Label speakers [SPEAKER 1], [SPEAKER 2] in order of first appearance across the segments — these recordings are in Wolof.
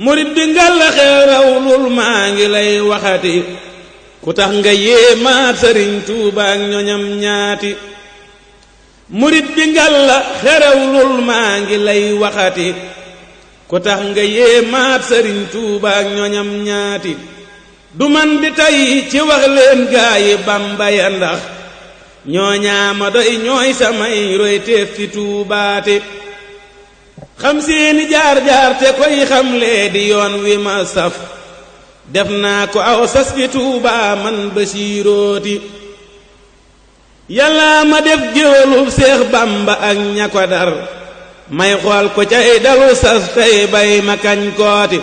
[SPEAKER 1] murit bi ngalla xeerawlul maa ngi lay waxati ku tax nga yéemaat sëriñ Tuuba ak ñoñam ñaati murit bi ngalla xeerawlul maa ngi lay waxati ku tax nga yéemaat sëriñ Tuuba ak ñoñam ñaati du man di tey ci wax leen gaayi Bamba ya ndax ñoo ñaama doy ñooy samay roy teef fi tuubaate xam seeni jaar-jaar te koy xamlee di yoon wi ma saf def naa ko aw sas fi Tuubaa man Basiirooti yàlla ma def géwélub Seex Bamba ak ña ko dar may xool ko cay dalu sas tey bay ma kañ kooti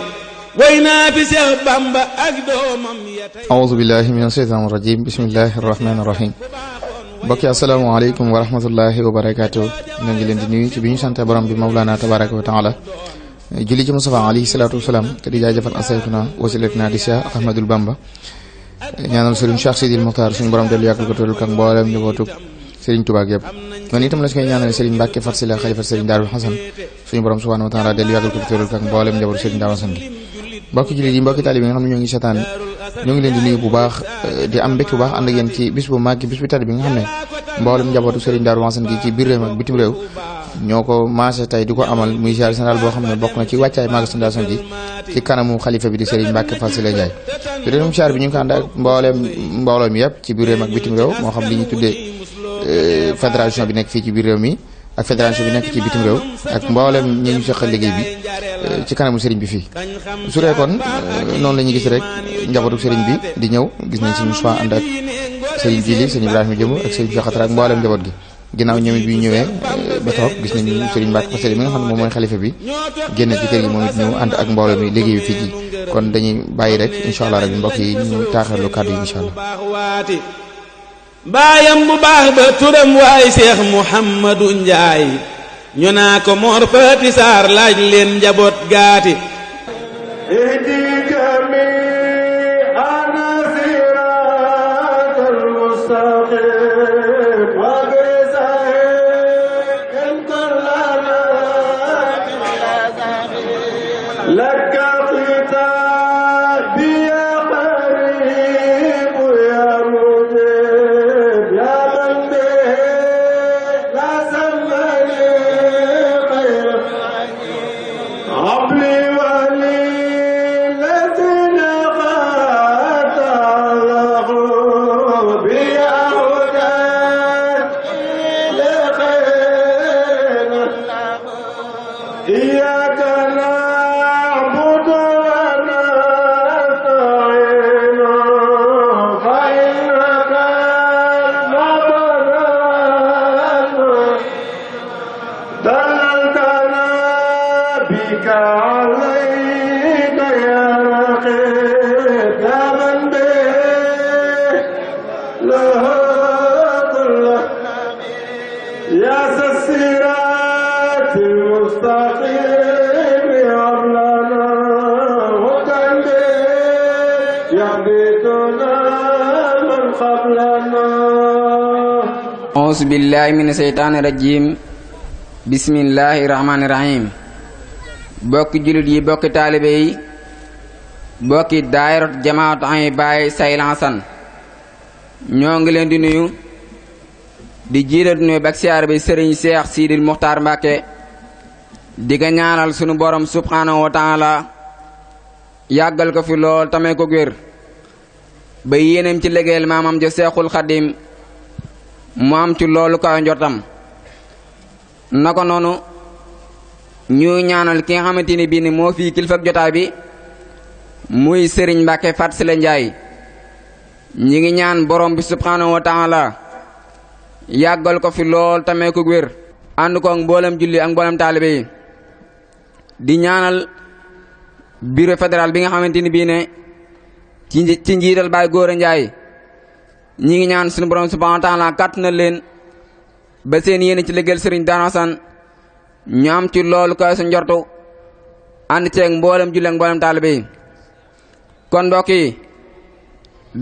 [SPEAKER 1] way naa fi Seex Bamba ak doomam ya tey
[SPEAKER 2] a'uuzu billaahi mina shaytaani rajiim bismillaahi rahmaani rahiim mbokki asalaamaaleykum wa rahmatullahi wa barakaatu ñoo ngi leen di nuyu ci bi ñu sante borom bi mawlaana tabaraka wa taala julli ci Mustafa alayhi salaatu wasalaam te di jaajëfal asaytuna wasilatina di Cheikh Ahmadul Bamba ñaanal Sëriñ Cheikh Sidil Muxtaar suñu borom dellu yàggal ko tollu ak mboolem njabootu Sëriñ Tuubaa yëpp noonu itam la su koy ñaanal Sëriñ Mbàkke Fat Sila xalifa Sëriñ Daarul Xasan suñu borom subhaanahu wa taala dellu yàggal ko tollu ak mboolem njabootu Sëriñ Daarul Xasan gi mbokki jullit yi mbokki taalibe yi nga xam ne ñoo ngi seetaan ñoo ngi leen di nuyu bu baax di am mbégte bu baax ànd ak yéen ci bis bu màgg bis bu tedd bi nga xam ne mboolem njabootu Serigne Darou Hassane gi ci biir réew ak bitim réew ñoo ko maase tey di ko amal muy ziar général boo xam ne bokk na ci wàccaay Magal Sëriñ gi ci kanamu xalifa bi di Serigne Mbacke Fall Sylla Ndiaye te dém ziar bi ñu ngi ko ànd ak mbooloo mi yëpp ci biir réew ak bitim réew moo xam li ñu tuddee fédération bi nekk fii ci biir réew mi ak fédération bi nekk ci bitim réew ak mboolem ñi ñu seqal liggéey bi ci kanamu Serigne bi fii su dee kon noonu la ñuy gis rek njabootu Serigne bi di ñëw gis nañ Serigne Moussa ànd ak Serigne Jili Serigne Ibrahima Jëmu ak Serigne Jaxatara ak mboolem njaboot gi ginnaaw ñoom it bi ñëwee ba toog gis nañu Serigne Mbacke Fassé mi nga xam ne moom mooy xalifa bi génn ci kër gi moom it ñëw ànd ak mbooloo mi liggéey bi fii ji kon dañuy bàyyi rek incha allah rek mbokk yi ñu taaxarlu kàddu yi incha allah.
[SPEAKER 1] baayam bu baax ba turam waay Seex Muhammadu Njaay ñu naa ko Mor Faati Saar laaj leen njaboot gaati
[SPEAKER 3] auzu billaahi mina seytaani rajiim bismillaahi rahmaani rahiim bokki jullit yi bokki taalibe yi bokki daayirat jamaatu ay baay Sayil Hassane ñoo ngi leen di nuyu di jiital nuyu bak siyaar bi sëriñ Seex Sidil Muxtaar Mbàkke di ga ñaanal sunu borom subhaanahu wa taala yàggal ko fi lool tamay ko wér ba yéeneem ci liggéeyal maamam ja Seexul Xadim mu am ci loolu kaw njortam naka noonu ñuy ñaanal ki nga xamante ni bii ni moo fii kilifa jotaay bi muy Serigne Mbacke Fat Sylla Ndiaye ñi ngi ñaan borom bi subhanahu wa taala yàggal ko fi lool tamee ko wér ànd ko ak mboolem julli ak mboolem taalibe yi di ñaanal bureau fédéral bi nga xamante ni bii ne ci njiital Baay Góora Ndiaye ñi ngi ñaan suñu borom subhanahu wa taala kàtt na leen ba seen yéene ci liggéeyal Serigne Darou Hassane ñu am ci loolu koy sa njortu ànd ceeg mboolem julli ak mboolem taalibe yi kon mbokk yi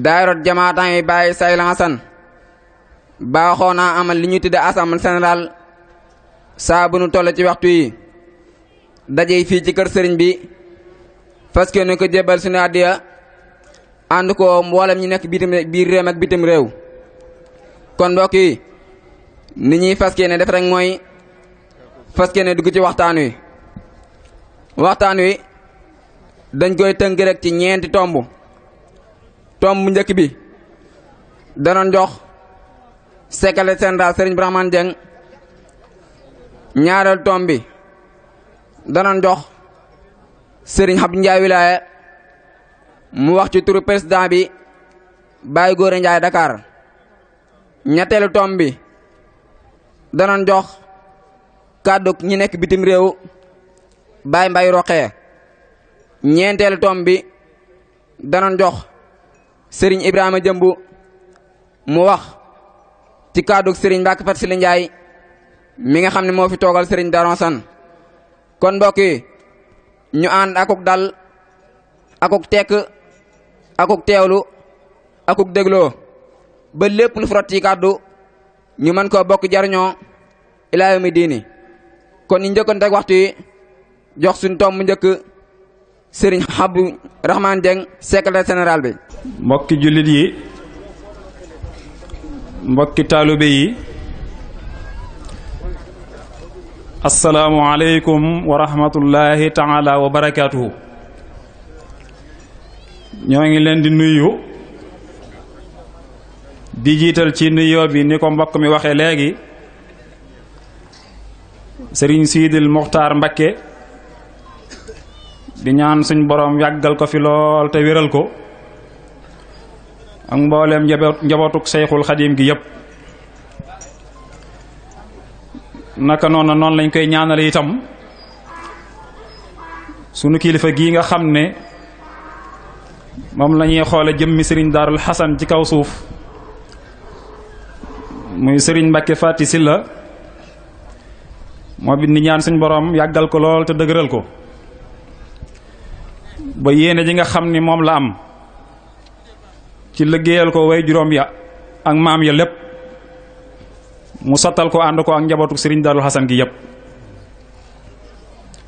[SPEAKER 3] daayirat jamaatan yi Baay Sayil Hassane baaxoo naa amal li ñu tudde assemblée générale saa bu nu toll ci waxtu yi daje fii ci kër sëriñ bi parce que ne ko jébbal suñu àddiya ànd ko mboolem ñi nekk biir réew ak bitim réew. kon mbokk yi ni ñuy fas yéene def rek mooy fas yéene dugg ci waxtaan wi. waxtaan wi dañ koy tënk rek ci ñeenti tomb. tomb bu njëkk bi danoon jox secrétaire général Serigne Abdourahmane Dieng. ñaareel tomb bi danoon jox Serigne Abdou Ndiaye Wilaya mu wax ci turu président bi Baye Gora Ndiaye Dakar. ñetteelu tomb bi danoon jox kàddu ñi nekk bitim réew Baye Mbaye Roqee. ñeenteelu tomb bi danoon jox Serigne Ibrahima Jëmbu mu wax ci kàddu Serigne Mbacke Faty Sylla Ndiaye mi nga xam ne moo fi toogal Serigne Darou Assane. kon mbokk yi ñu ànd akuk dal akuk tekk akuk teewlu akuk dégloo ba lépp lu frot ci kàddu ñu mën koo bokk jariñoo ilaa yawmi diini. kon ñu njëkkoon teg waxtu yi jox suñu tomb njëkk Serigne Abdourahmane Dieng secrétaire général bi.
[SPEAKER 4] mbokki jullit yi mbokki taalibe yi assalaamu aleykum wa rahmatullahi taala wa barakaatuhu. ñoo ngi leen di nuyu di jiital ci nuyoo bi ni ko mbokk mi waxee léegi Serigne Sidil Muxtaar Mbakke di ñaan suñ borom yàggal ko fi lool te wéral ko ak mbooleem njabootuk Seyxul Xadim gi yépp. naka noonu lañ koy ñaanale itam sunu kilifa gii nga xam ne moom la ñuy xoole jëmmi Serigne Darul Xasan ci kaw suuf muy Serigne Mbacke Faty Sylla moo bi ni ñaan suñ borom yàggal ko lool te dëgëral ko ba yéene ji nga xam ni moom la am ci liggéeyal ko way juróom ya ak maam ya lépp mu sottal ko ànd ko ak njabootu Serigne Darul Xasan gi yépp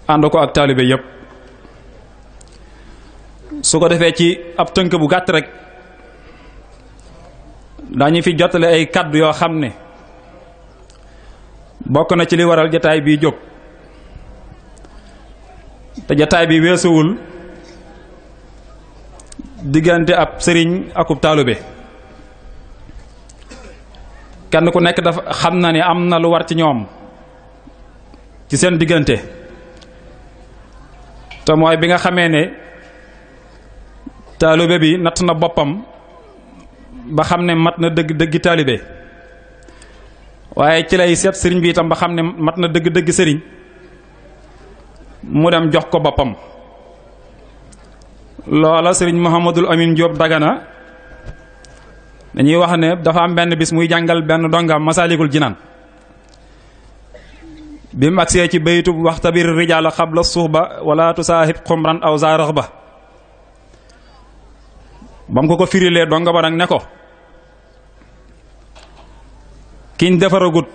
[SPEAKER 4] ànd ko ak taalibe yépp. su ko defee ci ab tënk bu gàtt rek dañu fi jottale ay kàddu yoo xam ne bokk na ci li waral jataay bii jóg te jataay bi weesuwul diggante ab sëriñ akub taalibe. kenn ku nekk dafa xam na ne am na lu war ci ñoom ci seen diggante te mooy bi nga xamee ne taalibe bi natt na boppam ba xam ne mat na dëggi taalibe waaye ci lay seet sëriñ bi itam ba xam ne mat na dëgg sëriñ mu dem jox ko boppam. loola sëriñ Mouhamadul Amin Diop Dagana dañuy wax ne dafa am benn bis muy jàngal benn dongam Masaalikul Jinaan bi mu agsee ci baytu waxtabir rijaala xabla suxba wala tusaahib xumran aw zaarax ba ba mu ko firilee donga ba nag ne ko kiñ defaragut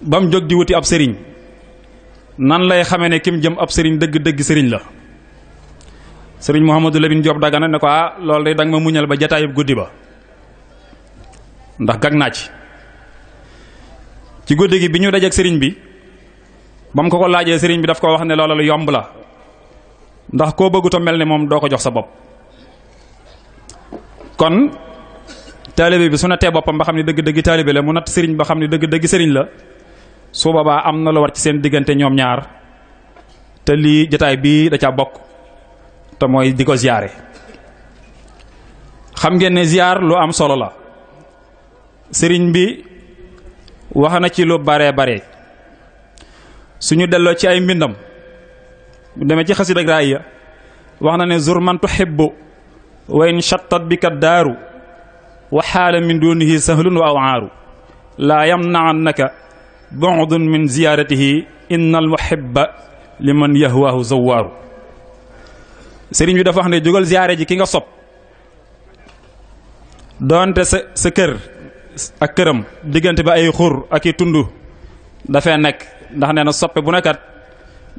[SPEAKER 4] ba mu jóg di wuti ab sëriñ nan lay xamee ne kim jëm ab sëriñ dëgg sëriñ la. sëriñ Mouhamadou Lamine Diop Dagana ne ko loolu day danga ma muñal ba jataayub guddi ba ndax gag naa ci guddi gi bi ñu dajeek sëriñ bi ba mu ko laajee sëriñ bi daf ko wax ne loola lu yomb la ndax koo bëgguta mel ne moom doo ko jox sa bopp. kon taalibe bi su nattee boppam ba xam ne dëgg taalibe la mu natt sëriñ ba xam ne dëgg sëriñ la su boobaa am na lu war ci seen diggante ñoom ñaar te lii jataay bii da caa bokk te mooy di ko ziyaare. xam ngeen ne ziyaar lu am solo la sëriñ bi wax na ci lu bare suñu delloo ci ay mbindam mu demee ci xasida raaya wax na ne zur man tuhibbu wa in shattat bika daaru wa xaala min dunihi sahlun wa awaaru laa yamnaannaka bu'dun min ziyaaratihi innal muhibba liman yahwaahu zawaaru. sëriñ bi dafa wax ne jógal ziyaare ji ki nga sopp doonte sa kër ak këram diggante ba ay xur ak i tund dafay nekk ndax nee na soppe bu nekkat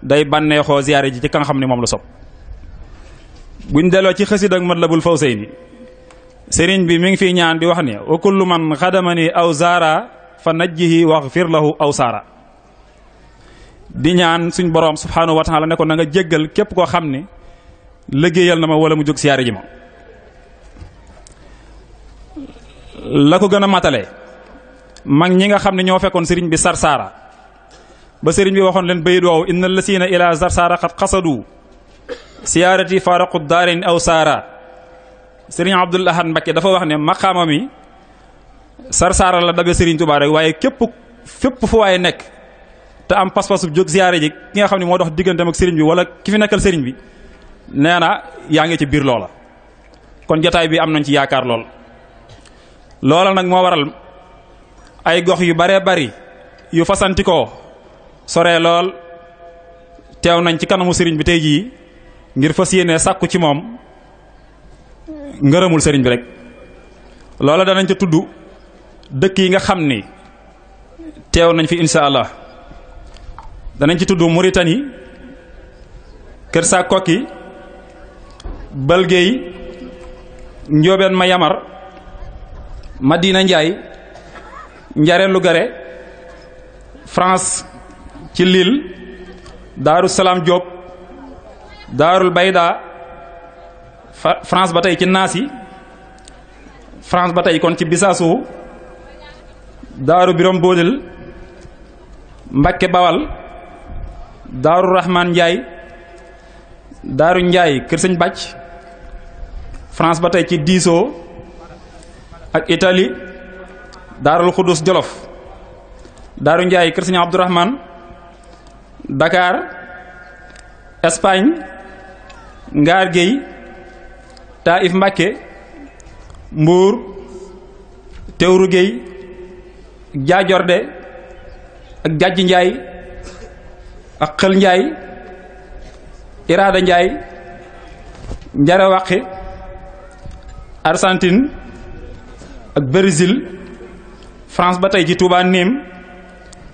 [SPEAKER 4] day bànneexoo ziyaare ji ci ka nga xam ne moom la sopp buñ delloo ci xasida ak Matlabul Fawzayni sëriñ bi mi ngi fiy ñaan di wax ne wa kullu man xadamani aw zaara fa najjihi waxfir lahu aw saara di ñaan suñ boroom subhaanahu wa taala ne ko na nga jéggal képp koo xam ne liggéeyal na ma wala mu jóg siyaare ji ma la ko gën a matale mag ñi nga xam ne ñoo fekkoon sëriñ bi Sarsara ba sëriñ bi waxoon leen bayit woowu inna lasina ila Sarsara xat xasadu siyaarati faraqu daarin aw saara sëriñ Abdul Ahad Mbakke dafa wax ne maqaama mi Sarsara la dabe sëriñ Tuubaa rek waaye fépp fu waaye nekk te am pas-pasu jóg siyaare ji ki nga xam ne moo dox digganteem ak sëriñ bi wala ki fi nekkal sëriñ bi nee na yaa ngi ci biir loola kon jataay bi am nañ ci yaakaar loola nag moo waral ay gox yu baree bari yu fasantikoo soree lool teew nañ ci kanamu sëriñ bi tey jii ngir fas yéene sàkku ci moom ngërëmul sëriñ bi rek loola danañ ca tudd dëkk yi nga xam ni teew nañ fi insha allah danañ ci tudd Mauritanie Kër Sakoki Balgéey Njoobeen ma Yamar Madina Njaay Njare Lugare France ci Lille Daaru Salaam Diop Daarul Bayda France ba tey ci Naasi France ba tey kon ci Bisaasu Daaru Birom Boodil Mbakke Bawal Daaru Rahman Njaay Daaru Njaay Kër Sëñ Bàcc France ba tey ci Diisoo ak Italie Daarul Xudus Jolof Daaru Njaay Kër Sëñ Abdourahman Dakar Espagne Ngaar Géy Taif Mbàkke Mbuur Tewru Géy Jaajorde ak Jajj Njaay ak Xël Njaay Iraada Njaay Njare Waqi Argentine ak Brésil France ba tey ci Touba Nîmes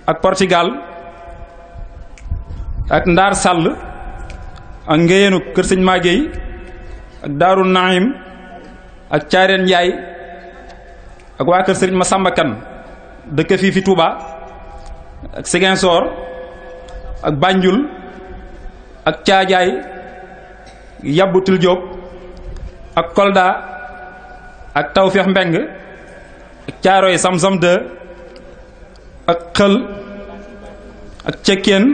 [SPEAKER 4] ak Portugal ak Ndaar Sàll ak Ngéyenu Kër Sëñ Maguey ak Daaru Naim ak Caareen Njaay ak waa Kër Sëriñ Masamba Kan dëkk fii fi Touba ak Ziguinchor ak Banjul ak Caajaay Yabbutul Jóob ak Kolda ak Tawfeex Mbeng ak Caaroy Samsam 2 ak Xël ak Cekkeen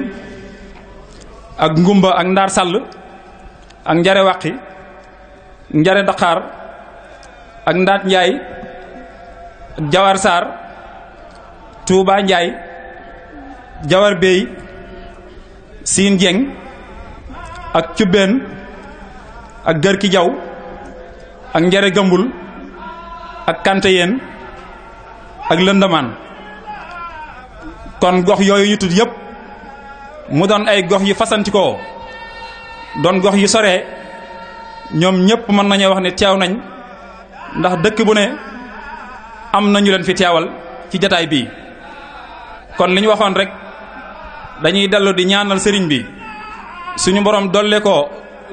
[SPEAKER 4] ak Ngumba ak Ndaar Sàll ak Njare Waqi Njare Daqaar ak Ndaat Njaay ak Jawar Saar Tuuba Njaay Jawar Bey Siin Jeng ak Cubbeen ak Gërki Jaw ak Njare Gambul ak Kante Yeen ak Lëndamaan kon gox yooyu ñu tudd yépp mu doon ay gox yu fasantikoo doon gox yu soree ñoom ñépp mën nañoo wax ne teew nañ ndax dëkk bu ne am nañu leen fi teewal ci jataay bii kon li ñu waxoon rek dañuy dellu di ñaanal sëriñ bi suñu borom dolle ko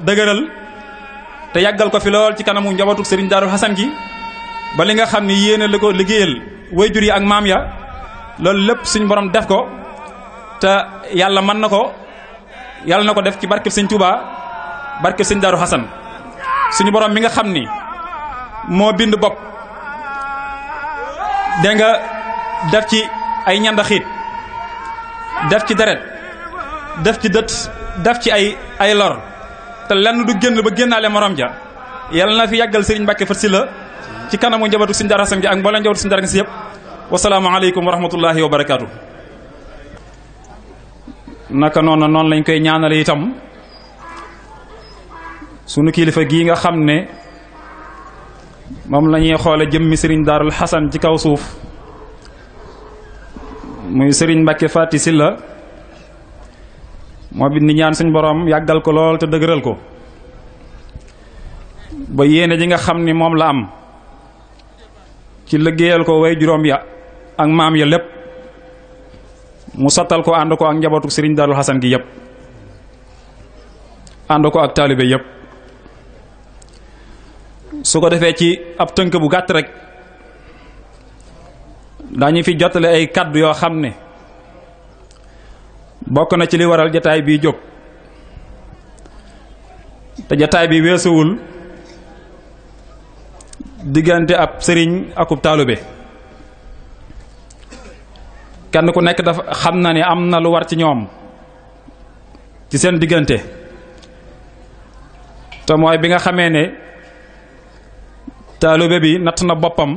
[SPEAKER 4] dëgëral te yàggal ko fi lool ci kanamu njabootu sëriñ Daaru Xasan gi ba li nga xam ni yéene la ko liggéeyal wayjur yi ak maam ya loolu lépp suñu borom def ko te yàlla mën na ko yàlla na ko def ci barkeb sëñ Touba barkeb sëñ Daaru Xasan suñu borom mi nga xam ni moo bind bopp dégg nga def ci ay ñandaxiit def ci deret def ci dët def ci ay lor te lenn du génn ba génnaale morom ja yàlla na fi yàggal sëriñ Mbàkke Fat Sylla ci kanamu njabootu sëñ Daaru Xasan gi ak mbooleem njabootu sëñ Daaru Xasan yëpp wasalaamu aleykum wa rahmatullahi wa barakaatu. naka noonu lañ koy ñaanale itam sunu kilifa gii nga xam ne moom la ñuy xoole jëmmi sëriñ Daarul Xasan ci kaw suuf muy sëriñ Mbàkke Fati Sylla moo bind ñaan suñ borom yàggal ko lool te dëgëral ko ba yéene ji nga xam ni moom la am ci liggéeyal ko way juróom ya ak maam ya lépp mu sottal ko ànd ko ak njabootu sëriñ Daarul Xasan gi yépp ànd ko ak taalibe yépp su ko defee ci ab tënk bu gàtt rek dañu fi jottale ay kàddu yoo xam ne bokk na ci li waral jataay bi jóg te jataay bi weesuwul diggante ab sëriñ akub taalube kenn ku nekk dafa xam na ne am na lu war ci ñoom ci seen diggante te mooy bi nga xamee ne taalube bi natt na boppam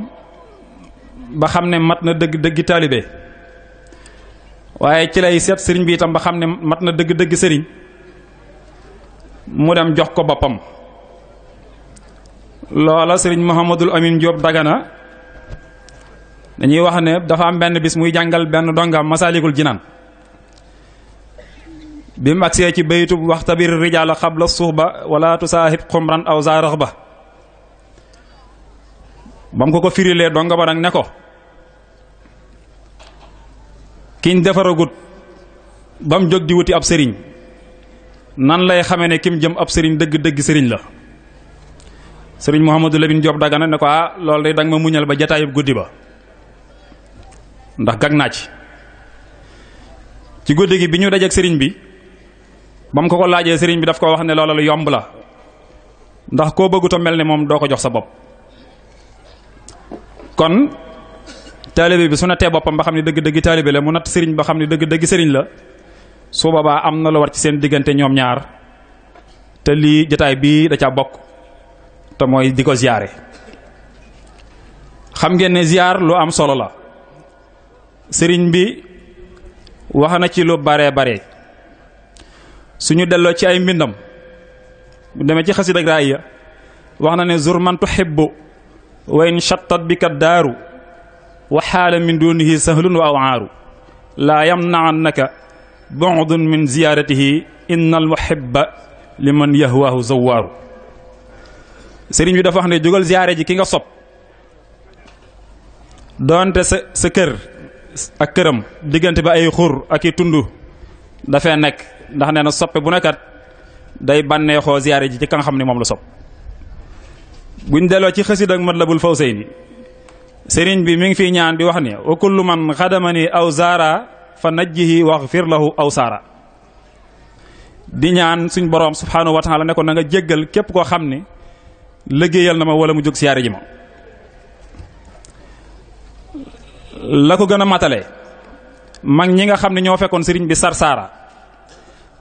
[SPEAKER 4] ba xam ne mat na dëggi taalube waaye ci lay seet sëriñ bi itam ba xam ne mat na dëgg sëriñ mu dem jox ko boppam loola sëriñ Mouhamadul Amin Diop Dagana dañuy wax ne dafa am benn bis muy jàngal benn dongam Masaalikul Jinaan bi mu agsee ci baytub waxtabir rijaala xabla suxba wala tusaahib xumran aw zaarax ba bam ko firilee donga ba nag ne ko kiñ defaragut ba mu jóg di wuti ab sëriñ nan lay xamee ne kim jëm ab sëriñ dëgg sëriñ la sëriñ Mouhamadou Lamine Diop Dagana ne ko loolu day danga ma muñal ba jataayub guddi ba ndax gag naa ci guddi gi bi ñu dajeek sëriñ bi ba mu ko laajee sëriñ bi daf ko wax ne loola lu yomb la ndax koo bëgguta mel ne moom doo ko jox sa bopp kon taalibe bi su nattee boppam ba xam ne dëgg taalibe la mu natt sëriñ ba xam ne dëgg sëriñ la su boobaa am na lu war ci seen diggante ñoom ñaar te lii jataay bii da ca bokk te mooy di ko ziyaare xam ngeen ne ziyaar lu am solo la sëriñ bi wax na ci lu bare suñu delloo ci ay mbindam bu demee ci xasida ak raaya wax na ne zur man tuhibbu wa in shattat bika daaru wa xaala min dunihi sahlun wa awaaru laa yamna'annaka bu'dun min ziyaaratihi innal muhibba liman yahwaahu zawaaru sëriñ bi dafa wax ne jógal ziyaare ji ki nga sopp doonte sa kër ak këram diggante ba ay xur ak i tund dafay nekk ndax nee na soppe bu nekkat day bànneexoo ziyaare ji ci ka nga xam ne moom la sopp buñ delloo ci xasida ak Matlabul Fawzayni sëriñ bi mi ngi fiy ñaan di wax ne wa kullu man xadamani aw zaara fa najjihi waxfir lahu aw saara di ñaan suñ boroom subhaanahu wa taala ne ko na nga jéggal képp koo xam ne liggéeyal na ma wala mu jóg siyaare ji ma la ko gën a matale mag ñi nga xam ne ñoo fekkoon sëriñ bi sarsaara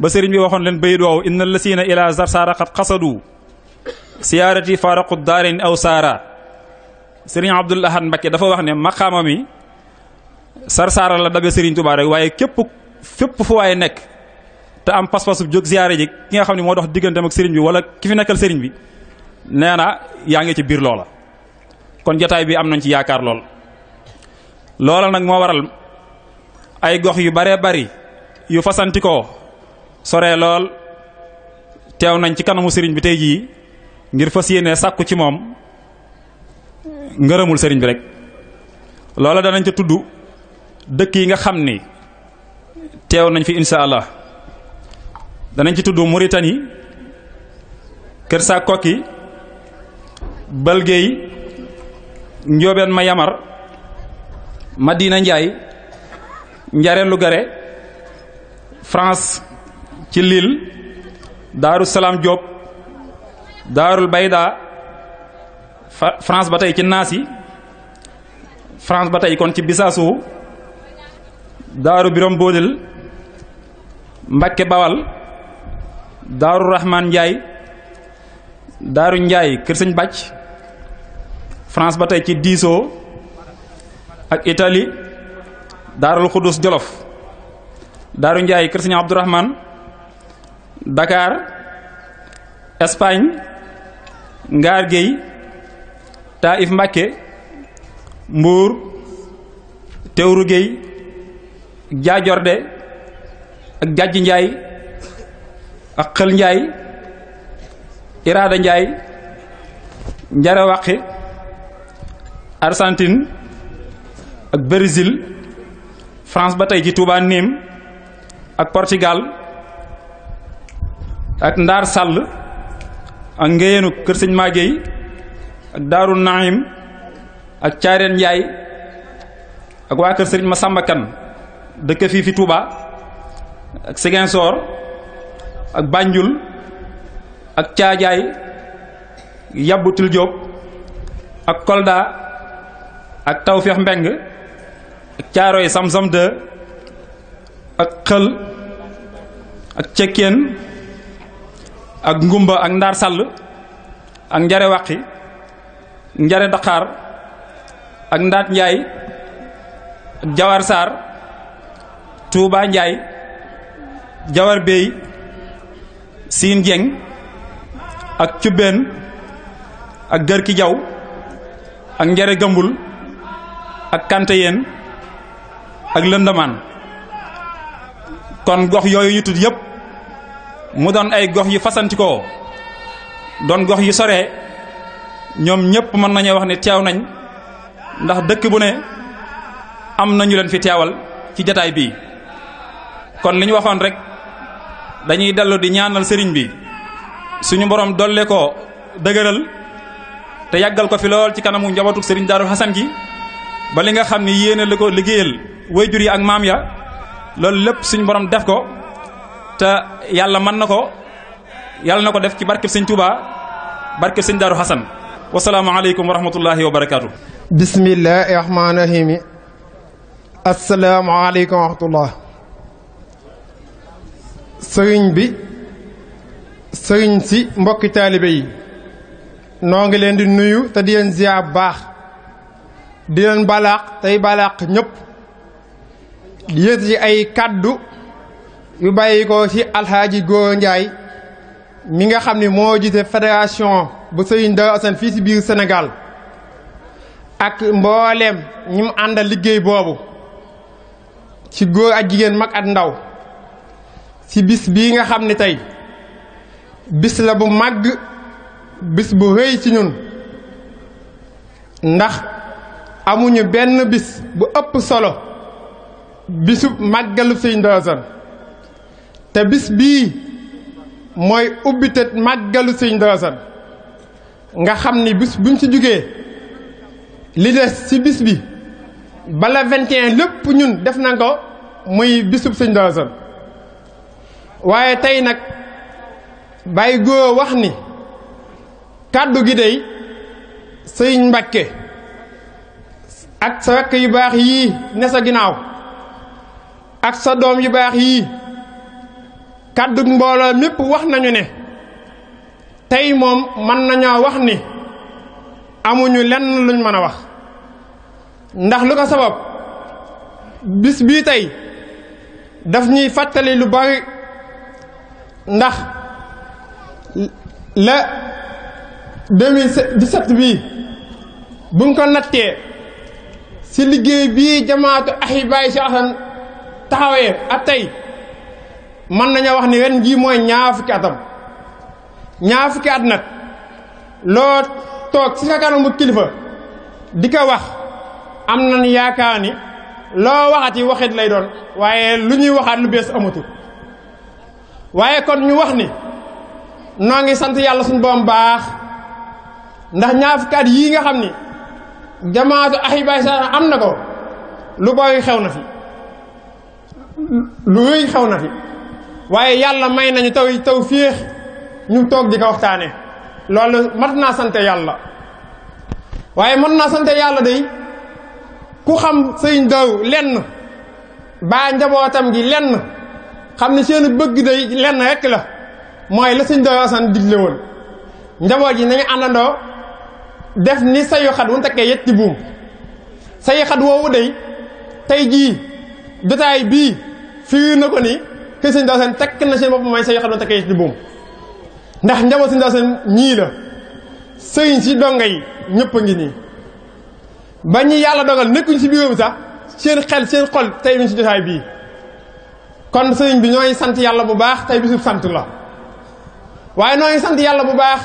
[SPEAKER 4] ba sëriñ bi waxoon leen bayit woowu inna lasina ila sarsaara xat xasadu siyaarati faraqu daarin aw saara sëriñ Abdul Ahad Mbakke dafa wax ne maqaama mi sarsaara la dabe sëriñ Tuubaa rek waaye fépp fu waaye nekk te am pas-pasu jóg siyaare ji ki nga xam ne moo dox digganteem ak sëriñ bi wala ki fi nekkal sëriñ bi nee na yaa ngi ci biir loola kon jataay bi am nañ ci yaakaar loola nag moo waral ay gox yu baree bari yu fasantikoo soree lool teew nañ ci kanamu sëriñ bi tey jii ngir fas yéene sàkku ci moom ngërëmul sëriñ bi rek loola danañ ca tudd dëkk yi nga xam ni teew nañ fi insha allah danañ ci tudd Mauritanie Kër Saa Kokki Balgéey Njoobeen ma Yamar Madina Njaay Njare Lugare France ci Lille Daaru Salaam Diop Daarul Bayda France ba tey ci Naasi France ba tey kon ci Bisaasu Daaru Birom Boodil Mbakke Bawal Daaru Rahman Njaay Daaru Njaay Kër Sëñ Bàcc France ba tey ci Diisoo ak Italie Daarul Xudus Jolof Daaru Njaay Kër Sëñ Abdourahman Dakar Espagne Ngaar Géy Taif Mbàkke Mbuur Tewru Géy Jaajorde ak Jajji Njaay ak Xël Njaay Iraada Njaay Njare Waqi Argentine ak Brésil France ba tey ci Touba Nîmes ak Portugal ak Ndaar Sàll ak Ngéyenu Kër Sëñ Maagéey ak Daaru Naim ak Caareen Njaay ak waa kër Sëriñ Masamba Kan dëkk fii fi Touba ak Ziguinchor ak Banjul ak Caajaay Yabbutul Jóob ak Kolda ak Tawfeex Mbeng ak Caaroy Samsam 2 ak Xël ak Cekkeen ak Ngumba ak Ndaar Sàll ak Njare Waqi Njare Daqaar ak Ndaat Njaay ak Jawar Saar Tuuba Njaay Jawar Bey Siin Jeng ak Cubbeen ak Gërki Jaw ak Njare Gëmbul ak Kanteyeen ak Lëndamaan. kon gox yooyu ñu tudd yépp mu doon ay gox yu fasantikoo doon gox yu sore ñoom ñépp mën nañoo wax ne teew nañ ndax dëkk bu ne am nañu leen fi teewal ci jataay bii. kon li ñu waxoon rek dañuy dellu di ñaanal sëriñ bi suñu borom dolle ko dëgëral te yàggal ko fi lool ci kanamu njabootu sëriñ Daaru Xasan gi ba li nga xam ne yéene la ko liggéeyal wayjur yi ak maam ya loolu lépp suñu borom def ko te yàlla mën na ko yàlla na ko def ci barkeb sëñ Touba barkeb sëñ Daaru Xasan. wasalaamu aleykum wa rahmatullahi wa barakaatu.
[SPEAKER 5] bismillahi rahmaani rahim. assalaamu aleykum wa rahmatullah. sëriñ bi sëriñ si mbokki taalibe yi noo ngi leen di nuyu te di leen ziar bu baax di leen balaax tey balaax ñëpp yéet ci ay kàddu yu bàyyi ko ci alxaaji Góora Njaay mi nga xam ni moo jiite fédération bu sëriñ Daaru Asan fii ci biir Sénégal ak mbooleem ñi mu àndal liggéey boobu ci góor ak jigéen mag ak ndaw ci bis bii nga xam ni tey bis la bu màgg bis bu rëy ci ñun ndax amuñu benn bis bu ëpp solo bisu màggalu sëriñ Daaru Asan te bis bii mooy ubbite màggalu sëriñ Daaru Asan nga xam ni bis buñ ci jugee li des ci bis bi bala 21 lépp ñun def na ko muy bisub sëriñ Daaru Asan waaye tey nag bàyyi góor wax ni kàddu gi dey sëriñ Mbàkke ak sa rakk yu baax yii ne sa ginnaaw ak sa doom yu baax yii kàddu mbooloo mépp wax nañu ne tey moom mën nañoo wax ni amuñu lenn luñ mën a wax ndax lu ko sabab bis bii tey daf ñuy fàttali lu bari ndax la 2017 bii buñ ko nattee ci liggéey bii jamaatu Ahibaay Cheikh Hasan taxawee ak tey mën nañoo wax ni ren jii mooy ñaar fukki atam ñaar fukki at nag loo toog ci sa kanamu kilifa di ko wax am nañ yaakaar ni loo waxati waxit lay doon waaye lu ñuy waxaat lu bees amatul waaye kon ñu wax ni noo ngi sant yàlla suñu borom baax ndax ñaar fukki at yii nga xam ni jamaatu Ahibaay Cheikh am na ko lu bari xew na fi lu rëy xew na fi waaye yàlla may nañu taw féex ñu toog di ko waxtaane loolu mat naa sante yàlla waaye mën naa sante yàlla day ku xam sëriñ Daaru lenn baa njabootam gi lenn xam ne seen bëgg day lenn rekk la mooy la sëriñ Daaru Asan digle woon njaboot yi nañu àndandoo def ni sayu xat wu tekkee yetti buum sayu xat woowu day tey jii jotaay bii firi na ko ni ke sëriñ Daaru Asan tekk na seen bopp mooy sayu xat wu tekkee yetti buum ndax njaboot sëriñ Daaru Asan ñii la sëriñ si donga yi ñëpp a ngi nii ba ñi yàlla dogal nekkuñ si biiram sax seen xel seen xol tey mi si jotaay bii kon sëriñ bi ñooy sant yàlla bu baax tey bisub sant la waaye ñooy sant yàlla bu baax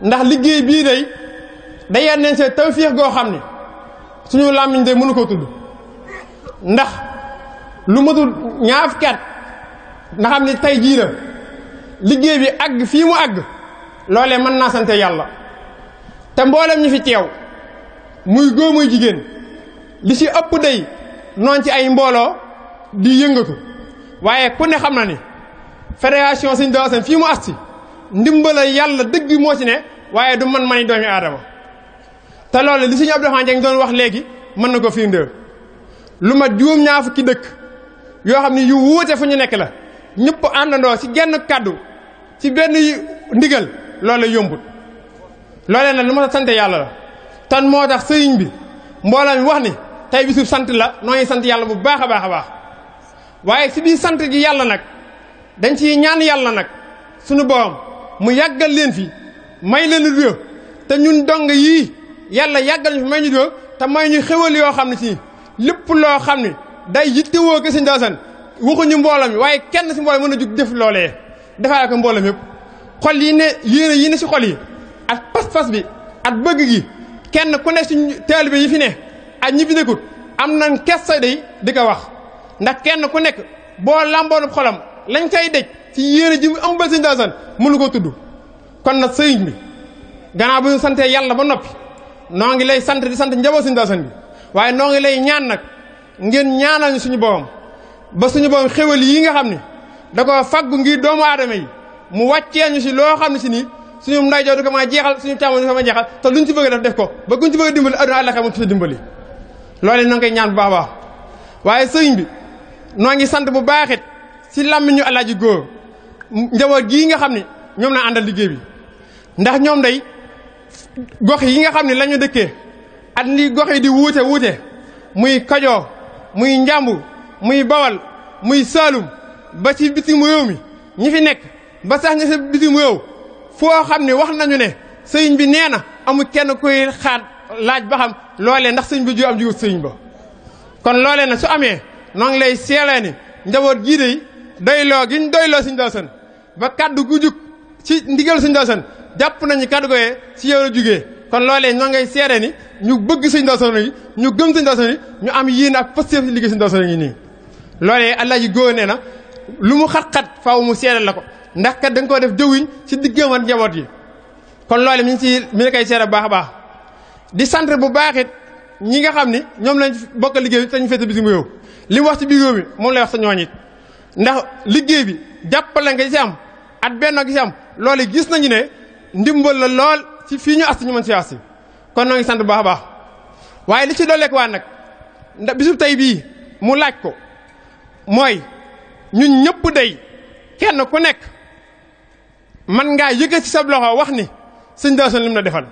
[SPEAKER 5] ndax liggéey bii day day neen see tawfiix goo xam ne suñu làmmiñ de mënu ko tudd ndax lu matul ñaar fukki at nga xam ne tey jii la liggéey bi àgg fii mu àgg loolee mën naa sante yàlla te mboolem ñu fi teew muy góor muy jigéen li ci ëpp day noon ci ay mbooloo di yëngatu waaye ku ne xam na ni fédération Sëñ Daaru Asan fii mu asti ndimbala yàlla dëgg moo ci ne waaye du man doomi aadama te loolu li Sëñ Abdou Rahmane Dieng doon wax léegi mën na ko firndeel lu ma juróom-ñaar fukki dëkk yoo xam ne yu wuute fu ñu nekk la ñëpp àndandoo ci genn kàddu ci benn ndigal loolu yombut loolee nag lu ma sant yàlla la tan moo tax sëriñ bi mbooloo mi wax ni tey bisub sant la noo ngi sant yàlla bu baax a baax a baax waaye si biir sant gi yàlla nag dañ ciy ñaan yàlla nag sunu borom mu yàggal leen fi may leen lu wér te ñun dong yii yàlla yàggal ñu fi may ñu wér te may ñu xéwal yoo xam ne si lépp loo xam ne day yittewoo ko Sëñ Daaru Asan waxuñu mbooloo mi waaye kenn si mbooloo mën a jug def loolee defaale ko mbooloo mi yëpp xol yi ne yéene yi ne si xol yi ak pas-pas bi ak bëgg gi kenn ku ne suñ taalibe yi fi ne ak ñi fi nekkut am nañ kessa day di ko wax ndax kenn ku nekk boo lamboonu xolam lañ koy dej ci yéene ji mu ëmbal Sëñ Daaru Asan mënu ko tudd kon nag sëriñ bi gannaaw bu ñu santee yàlla ba noppi noo ngi lay sant di sant njaboot Sëñ Daaru Asan bi waaye noo ngi lay ñaan nag ngeen ñaanal ñu suñu borom ba suñu borom xéwal yi nga xam ni da ko faggu ngir doomu aadama yi mu wàccee ñu si loo xam ne si nii suñu ndeyjoor du ko mën a jeexal suñu càmmoñ du ko mën a jeexal te luñ ci bëgg def ko ba guñ ci bëgg a dimbali adduna àllaxira mu ci dimbali loolu noo ngi koy ñaan bu baax a baax waaye sëriñ bi noo ngi sant bu baaxit si làmmiñu Alaaji Góor njaboot gii nga xam ni ñoom la àndal liggéey bi ndax ñoom day gox yi nga xam ne la ñu dëkkee at li gox yi di wuute muy Kajoor muy Njàmbur muy Bawal muy Saalum ba ci bitim réew mi ñi fi nekk ba sax ñi sa bitim réew foo xam ne wax nañu ne sëriñ bi nee na amul kenn koy xaat laaj ba xam loolee ndax sëriñ bi ju am jiwut sëriñ ba kon loolee nag su amee noo ngi lay seelee ni njaboot gii dey doyloo gi ñu doyloo Sëñ Daaru Asan ba kaddu gu jug ci ndigal Sëñ Daaru Asan jàpp nañu kaddu gooyee si yow la jugee kon loolee ñoo ngay seere ni ñu bëgg Sëñ Daaru Asan yi ñu gëm Sëñ Daaru Asan yi ñu am yéen ak pëstéef si liggéey Sëñ Daaru Asan yi nii loolee Alaaji Góor nee na lu mu xat-xat faaw mu seere la ko ndax kat da nga koo def jëwiñ ci diggam ak njaboot yi kon loole mi ngi koy seere bu baax a baax di sant bu baaxit ñi nga xam ni ñoom lañ bokk liggéey bi te ñu féete bitim réew li mu wax ci biir réew mi moom lay wax sa ñooñ it ndax liggéey bi jàppale nga ci am at benn gi ci am loolu gis nañu ne ndimbal la lool ci fii ñu asti ñu mën si asti kon noo ngi sant bu baax a baax waaye li ci dooleek waa nag ndax bisub tey bii mu laaj ko mooy ñun ñëpp day kenn ku nekk man ngaa yëkkati ci sa loxo wax ni Sëñ Daaru Asan lim la defal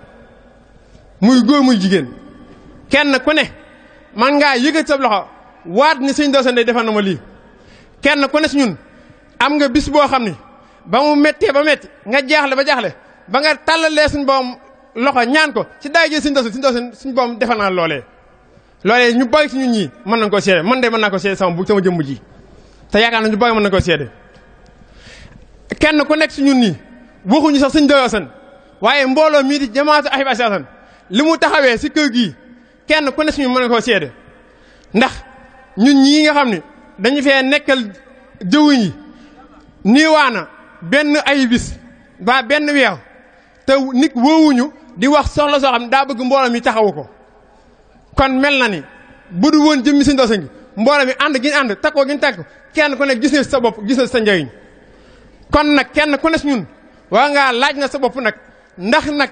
[SPEAKER 5] muy góor muy jigéen kenn ku ne man ngaa yëkkati sa loxo waat ni Sëñ Daaru Asan day defal na ma lii kenn ku ne si ñun am nga bis boo xam ni ba mu méttee ba métti nga jaaxle ba jaaxle ba nga tàllalee suñ boom loxo ñaan ko ci daay jël Sëñ Daaru Asan suñ boom defal naa loolee ñu bari ci ñun ñii mën nañ koo seede man de mën naa ko seede sama jëmm ji te yaakaar na ñu bari mën nañ koo seede kenn ku nekk si ñun nii waxuñu sax Sëñ Daaru Asan waaye mbooloo mii di jamaatu Ahibahil Asan li mu taxawee si kër gii kenn ku ne si ñun mën na koo seede ndax ñun ñii nga xam ne dañu fee nekkal jëwuñ yi niiwaana benn ay bis ba benn weer te nit woowuñu di wax soxla soo xam ne daa bëgg mbooloo mi taxawu ko kon mel na ni bu du woon jëmmi Sëñ Daaru Asan gi mbooloo mi ànd gi ñu ànd takkoo gi ñu takk kenn ku ne gis na sa bopp gis na sa njëriñ kon nag kenn ku ne si ñun waa ngaa laaj na sa bopp nag ndax nag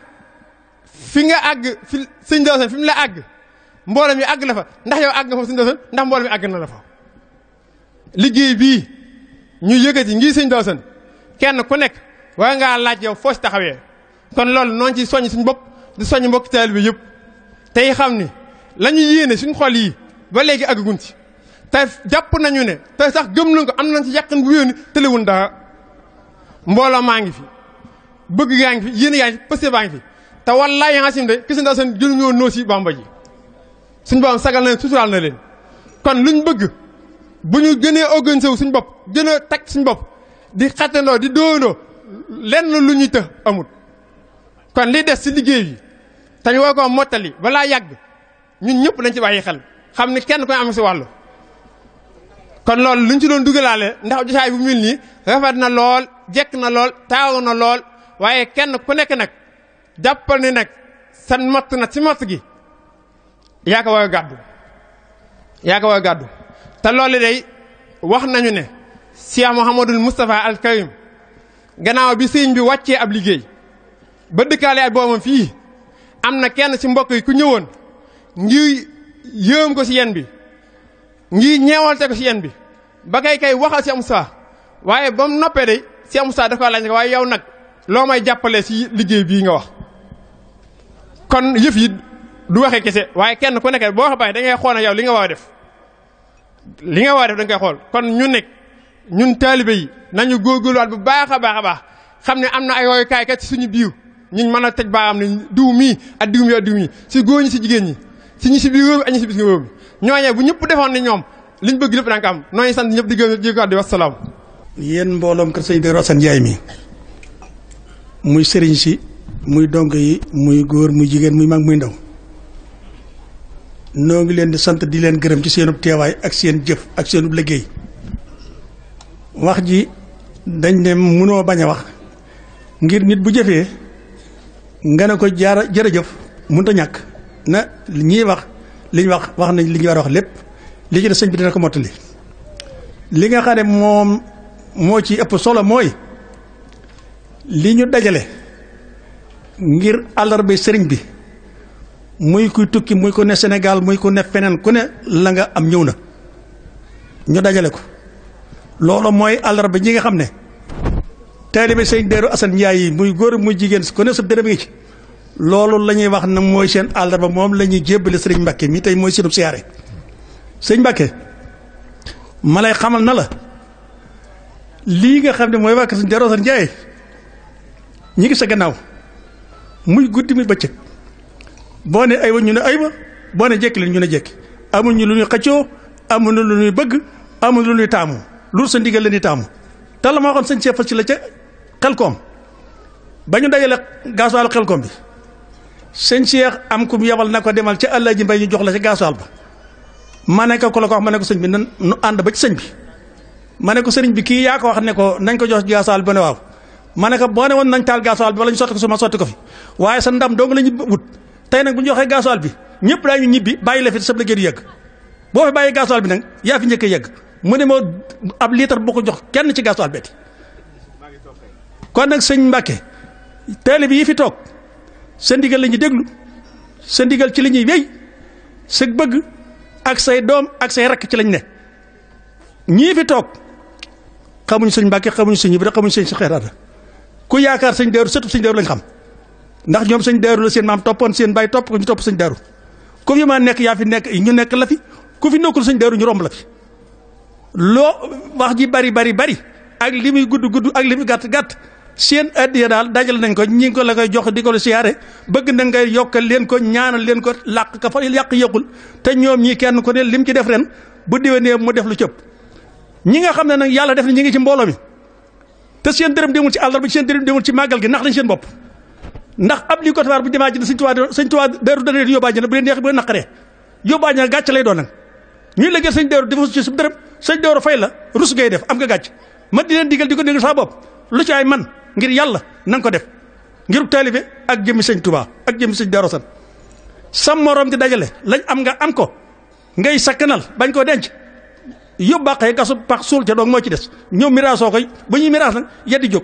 [SPEAKER 5] fi nga àgg fi Sëñ Daaru Asan fi mu la àgg mbooloo mi àgg la fa ndax yow àgg nga fa Sëñ Daaru Asan ndax mbooloo mi àgg na la fa liggéey bii ñu yëkkati ngir Sëñ Daaru Asan kenn ku nekk waa ngaa laaj yow foo si taxawee kon loolu noonu ci soññ suñu bopp di soññ mbokki taalibe bi yëpp tey xam ni la ñu yéene suñu xol yi ba léegi àggagun ci te jàpp nañu ne te sax gëm nañ ko am nañ ci yàqin bu wéew ni tëlewun dara mbooloo maa ngi fi bëgg yaa ngi fi yéen yaa ngi fi pëste baa ngi fi te wallaahi xasim de ki Sëñ Daaru Asan jëluñoo noo si Bàmba ji suñ borom sagal na leen suturaal na leen kon luñ bëgg bu ñu gënee organisé wu suñ bopp gën a teg suñ bopp di xattandoo di dóorandoo lenn lu ñuy të amul kon li des si liggéey bi te ñu war koo mottali balaa yàgg ñun ñëpp dañ ci bàyyi xel xam ni kenn koy am si wàllu kon loolu luñ ci doon dugalaale ndax jotaay bu mel nii rafet na lool jekk na lool taaru na lool waaye kenn ku nekk nag jàppal ni nag san matt na ci matt gi yaa ko war a gàddu te loolu day wax nañu ne Cheikh Mouhamadul Moustapha al Karim gannaaw bi sëñ bi wàccee ab liggéey ba dëkkaale ak boomam fii am na kenn ci mbokk yi ku ñëwoon ngir yéem ko ci yen bi ngir ñeewalte ko ci yen bi ba kay waxal Cheikh Moustapha waaye ba mu noppee day Cheikh Moustapha da ko laaj waaye yow nag loo may jàppale ci liggéey bii nga wax kon yëf yi du waxee kese waaye kenn ku nekk boo xamante da ngay xool yow li nga war a def da nga koy xool kon ñun taalibe yi nañu góorgóorluwaat bu baax a baax xam ne am na ay royukaay kat ci suñu biir ñuñ mën a tëj baaraam ne diw mii ak diw mii ci góor ñi ci jigéen ñi ci ñi ci biir réew mi ak ñi ci biir réew mi ñooñee bu ñëpp defoon ni ñoom liñ bëgg lépp da nga ko am nooñu sant ñëpp di gërëm di kàddu wasalaam.
[SPEAKER 6] yéen mbooloom kër sëñ Darou Assane Ndiaye mi muy sëriñ si muy donk yi muy góor muy jigéen muy mag muy ndaw noo ngi leen di sant di leen gërëm ci seenub teewaay ak seen jëf ak seenub liggéey wax ji dañ ne mënoo bañ a wax ngir nit bu jëfee nga ne ko jërëjëf mënut a ñàkk na ñii wax liñ wax nañ li ñu war a wax lépp li ci des sëñ bi dina ko mottali li nga xam ne moom moo ci ëpp solo mooy li ñu dajale ngir àllarba sëriñ bi muy kuy tukki muy ko ne Sénégal muy ko ne feneen ku ne la nga am ñëw na ñu dajale ko loolu mooy àllarba ñi nga xam ne taalibe sëñ Darou Assane Ndiaye yi muy góor muy jigéen ku ne sa dërëm ngi ci loolu la ñuy wax na mooy seen àllarba moom la ñuy jébbale sëriñ Mbacke mi tey mooy seenub siyaare sëñ Mbacke ma lay xamal na la lii nga xam ne mooy waa sëñ Darou Assane Ndiaye ñi ngi sa gannaaw muy guddi muy bëccëg boo ne aywa ñu ne aywa boo ne jekki leen ñu ne jekki amuñu lu ñuy xëccoo amuñu lu ñuy bëgg amuñu lu ñuy taamu loolu sa ndigal la ñuy taamu te la ma waxoon sëñ Cheikh Fass ci la ca Xelkom ba ñu dajale gaasuwaalu Xelkom bi sëñ Cheikh am ku mu yebal na ko demal ca Alaaji Mbay ñu jox la ca gaasuwaal ba ma ne ko la ko wax ma ne ko sëñ bi nu ànd ba ci sëñ bi ma ne ko sëriñ bi kii yaa ko wax ne ko nañ ko jox gaasuwaal bi ba ne waaw ma ne ko boo ne woon nañ taal gaasuwaal bi wala ñu sotti ko su ma sotti ko fi waaye sa ndam dong la ñu wut tey nag bu ñu joxee gaasuwaal bi ñëpp daañu ñibbi bàyyi la fi sa liggéey du yegg boo fi bàyyi gaasuwaal bi nag yaa fi njëkk a yegg mu ne moo ab liitar bu ko jox kenn ci gaasuwaal betti kon nag sëñ Mbacke taalibe bi yi fi toog sa ndigal la ñuy déglu sa ndigal ci la ñuy wéy sa bëgg ak say doom ak say rakk ci lañ ne ñii fi toog xamuñ sëñ Mbacke xamuñ sëñ Ibra xamuñ sëñ si xeeraata ku yaakaar sëñ Darou sëtub sëñ Darou lañ xam ndax ñoom sëñ Darou la seen maam toppoon seen baay topp ko ñu topp sëñ Darou ku fi ma nekk yaa fi nekk ñu nekk la fi ku fi nekkul sëñ Darou ñu romb la fi loo wax ji bari ak li muy gudd ak li muy gàtt seen addiya daal dajal nañ ko ñi ngi ko la koy jox di ko la siyaare bëgg na ngay yokkal leen ko ñaanal leen ko làq ka fa yàq yëqul te ñoom ñii kenn ku ne lim ci def ren bu déwénee mu def lu cëpp ñi nga xam ne nag yàlla def na ñi ngi ci mbooloo mi te seen dërëm demul ci àllarba seen dërëm demul ci màggal gi nax lañ seen bopp ndax ab li ko tawaar bu demaa ji sëñ Tuubaa Daaru dana leen yóbbaa jëna bu leen neex bu leen naqaree yóbbaa jëna gàcc lay doon nag ñuy lëggee sëñ Daaru defa ci su dërëm sëñ Daaru fay la rus ngay def am nga gàcc ma di leen digal di ko déglu saa bopp lu ci ay man ngir yàlla na nga ko def ngir taalibe ak jëmmi sëñ Tuubaa ak jëmmi sëñ Darou Assane sam morom di dajale lañ am nga am ko ngay sakkanal bañ koo denc yóbbaaxee gasu pax suul ca doog moo ci des ñoom miraasoo koy ba ñuy miraas nag yeddi jóg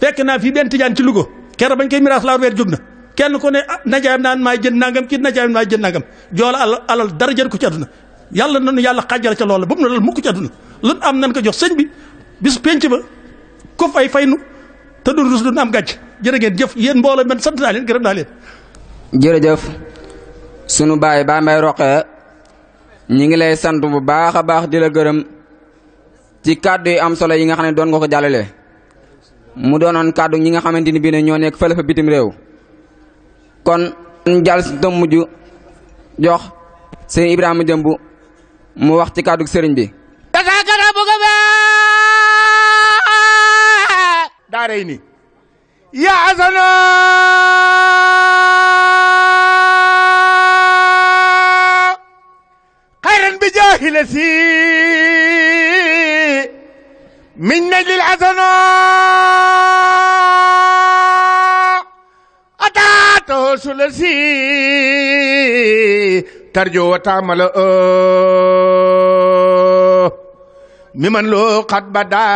[SPEAKER 6] fekk naa fii benn tijaan ci Louga keroog bañ koy miraas laa weer jóg na kenn ku ne najaayam naan maay jënd nangam kii najaayam maay jënd nangam joola alal dara jël ko ci àdduna yàlla nanu yàlla xàjjal ca loolu ba mu ne lal mukk ci àdduna lu am nan ko jox sëñ bi bis penc ba ko fay faynu te du rus du am gàcc jërë ngeen jëf yéen mbooloo man sant naa leen gërëm naa leen.
[SPEAKER 3] jërëjëf sunu baay Baye Mbaye Roqe ñi ngi lay sant bu baax a baax di la gërëm ci kàddu yi am solo yi nga xam ne doon nga ko jàllale mu doonoon kàddu ñi nga xamante ni bii ne ñoo nekk fële fa bitim réew kon ñu jàll si tom mujj jox sëñ Ibrahima Jëmb mu wax ci kàddu sëriñ bi.
[SPEAKER 7] daaray ni ya asana xayran bi jaahilati min najlil asana ataato ثلثي ترجو وتعمل ممن لو قد بدا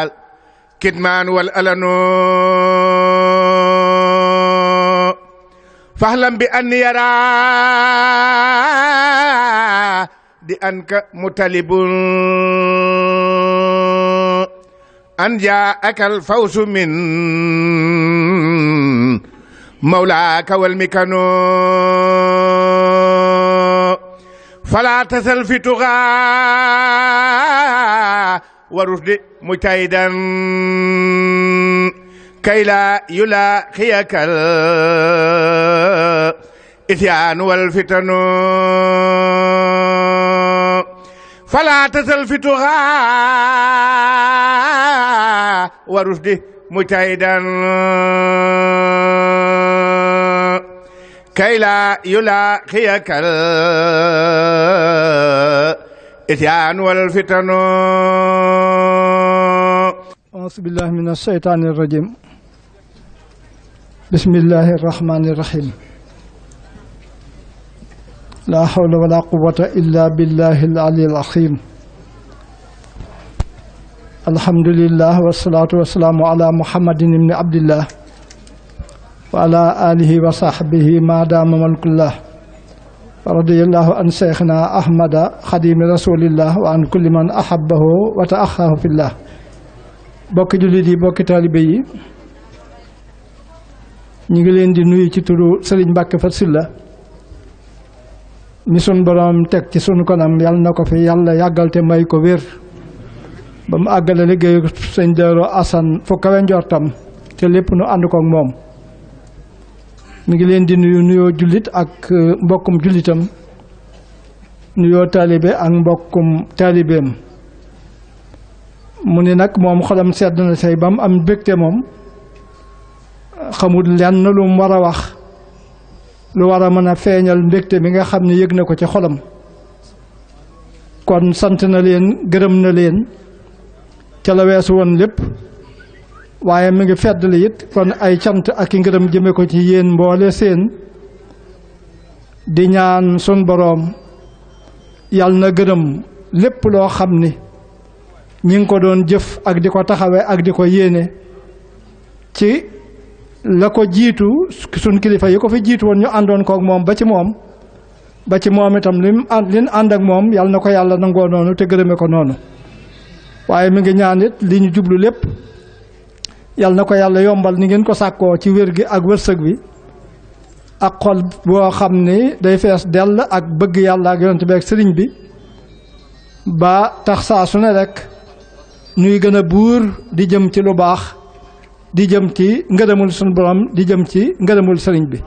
[SPEAKER 7] الكتمان والألن فاعلم بأن يرى بأنك مطالب أن جاءك الفوز من مولاك والمكن فلا تزل في تغى ورشد مجتهدا كي لا يلاقيك الإتيان والفتن فلا تزل في تغى ورشد مجتهدا كي لا يلاقيك الإتيان والفتن.
[SPEAKER 8] أعوذ بالله من الشيطان الرجيم. بسم الله الرحمن الرحيم. لا حول ولا قوة إلا بالله العلي العظيم. الحمد لله والصلاة والسلام على محمد بن عبد الله وعلى آله وصحبه ما دام ملك الله. رضي الله عن شيخنا أحمد خديم رسول الله وعن كل من أحبه وتأخاه في الله. bokki jullit yi bokki taalibe yi ñu ngi leen di nuyu ci turu Serigne Mbacke Fat Sylla mi sun borom teg ci sunu kanam yàlla na ko fi yàlla yàggal te may ko wér ba mu àggale liggéeyu sëñ Darou Assane fu kawe njortam te lépp nu ànd ko ak moom. mi ngi leen di nuyu nuyoo jullit ak mbokkum jullitam nuyoo taalibe ak mbokkum taalibeem. mu ni nag moom xolam sedd na say ba mu am bégte moom xamul lenn lu mu war a wax lu war a mën a feeñal mbégte mi nga xam ne yëg na ko ci xolam. kon sant na leen gërëm na leen ca la weesu woon lépp waaye mi ngi feddali it kon ay cant ak i ngërëm jëme ko ci yéen mboole seen di ñaan sun boroom yàlla na gërëm lépp loo xam ni ñi ngi ko doon jëf ak di ko taxawe ak di ko yéene ci la ko jiitu suñ kilifa yi ko fi jiitu woon ñu àndoon kook moom ba ci moom itam lin ànd ak moom yàlla na ko yàlla nangoo noonu te gërëme ko noonu. waaye mi ngi ñaan it li ñu jublu lépp yàlla na ko yàlla yombal ni ngeen ko sàkkoo ci wér gi ak wërsëg bi ak xol boo xam ni day fees dell ak bëgg yàlla ak yonent bi ak sëriñ bi ba tax saa su ne rek nuy gën a buur di jëm ci lu baax di jëm ci ngërëmul sunu borom di jëm ci ngërëmul sëriñ bi.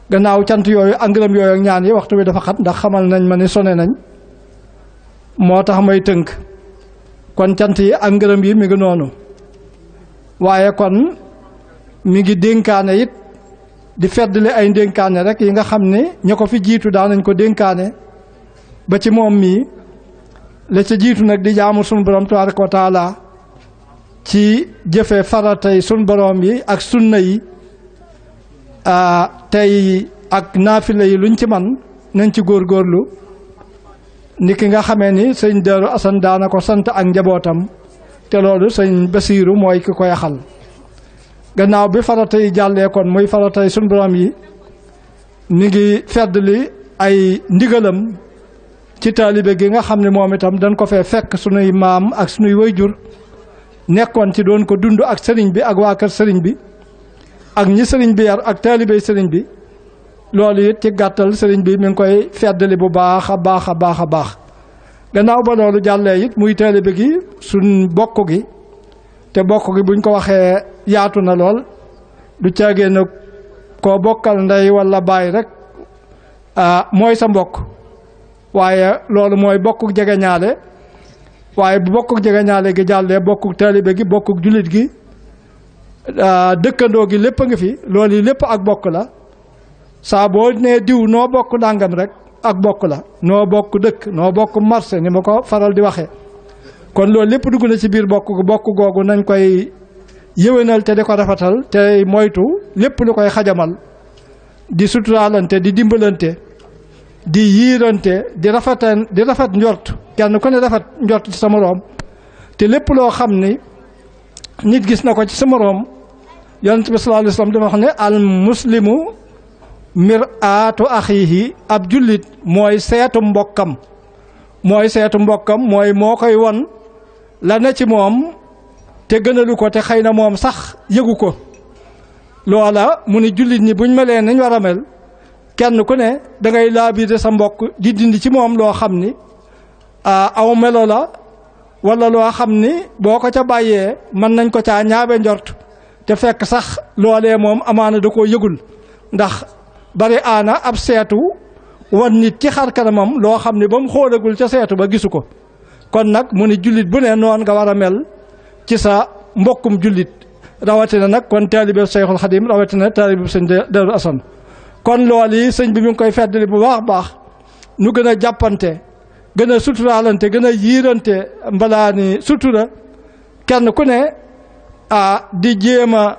[SPEAKER 8] gannaaw cant yooyu ak ngërëm yooyu ak ñaan yi waxtu bi dafa xat ndax xamal nañ ma ni sone nañ moo tax may tënk kon cant yi ak ngërëm yi mi ngi noonu waaye kon mi ngi dénkaane it di feddali ay dénkaane rek yi nga xam ne ña ko fi jiitu daan nañ ko dénkaane ba ci moom mii la ca jiitu nag di jaamu sunu borom tabaaraka wa taala ci jëfe faratay sunu borom yi ak sunna yi tey ak naafila yi luñ ci man nañ ci góorgóorlu ni ki nga xamee ni sëñ Darou Assane daana ko sant ak njabootam te loolu sëñ Basiiru mooy ki ko yaxal gannaaw bi farata yi jàllee kon muy faratay sunu borom yi mi ngi feddli ay ndigalam ci taalibe gi nga xam ne moom itam dañ ko fee fekk sunuy maam ak sunuy wayjur nekkoon ci doon ko dund ak sëriñ bi ak waa kër sëriñ bi ak ñi sëriñ bi yar ak taalibey sëriñ bi loolu it ci gàttal sëriñ bi mi ngi koy feddali bu baax a baax a baax a baax gannaaw ba loolu jàllee it muy taalibe gi suñ bokk gi te bokk gi buñ ko waxee yaatu na lool du caagee nag koo bokkal ndey walla baay rek mooy sa mbokk waaye loolu mooy bokkuk jegeñaale waaye bu bokkuk jegeñaale gi jàllee bokkuk taalibe gi bokkuk jullit gi dëkkandoo gi lépp a ngi fi loolu yi lépp ak bokk la saa boo nee diw noo bokk dàngam rek ak bokk la noo bokk dëkk noo bokk marché ni ma ko faral di waxee kon loolu lépp dugg na ci biir bokk googu nañ koy yéwénal te di ko rafetal te moytu lépp lu koy xajamal di suturaalante di dimbalante di yiirante di rafet njort kenn ku ne rafet njort ci sa moroom te lépp loo xam ni nit gis na ko ci sa moroom yonent bi sallallahu alayhi wasallam dafa wax ne al muslimu mir'atu axiihi ab jullit mooy seetu mbokkam mooy moo koy won la ne ci moom te gënalu ko te xëy na moom sax yëgu ko loola mu ni jullit ñi buñ melee nañ war a mel kenn ku ne da ngay laabiire sa mbokk di dindi ci moom loo xam ni aw melo la wala loo xam ni boo ko ca bàyyee mën nañ ko caa ñaabe njort te fekk sax loolee moom amaana da koo yëgul ndax bari aana ab seetu wan nit ci xar kanamam loo xam ni ba mu xoolagul ca seetu ba gisu ko kon nag mu ni jullit bu ne noon nga war a mel ci sa mbokkum jullit rawatina nag kon taalibe Seyxul Xadim rawatina taalibe sëñ Daaru Asan kon loolu yi sëñ bi mi ngi koy feddali bu baax nu gën a jàppante gën a suturaalante gën a yiirante mbalaa ni sutura kenn ku ne di jéem a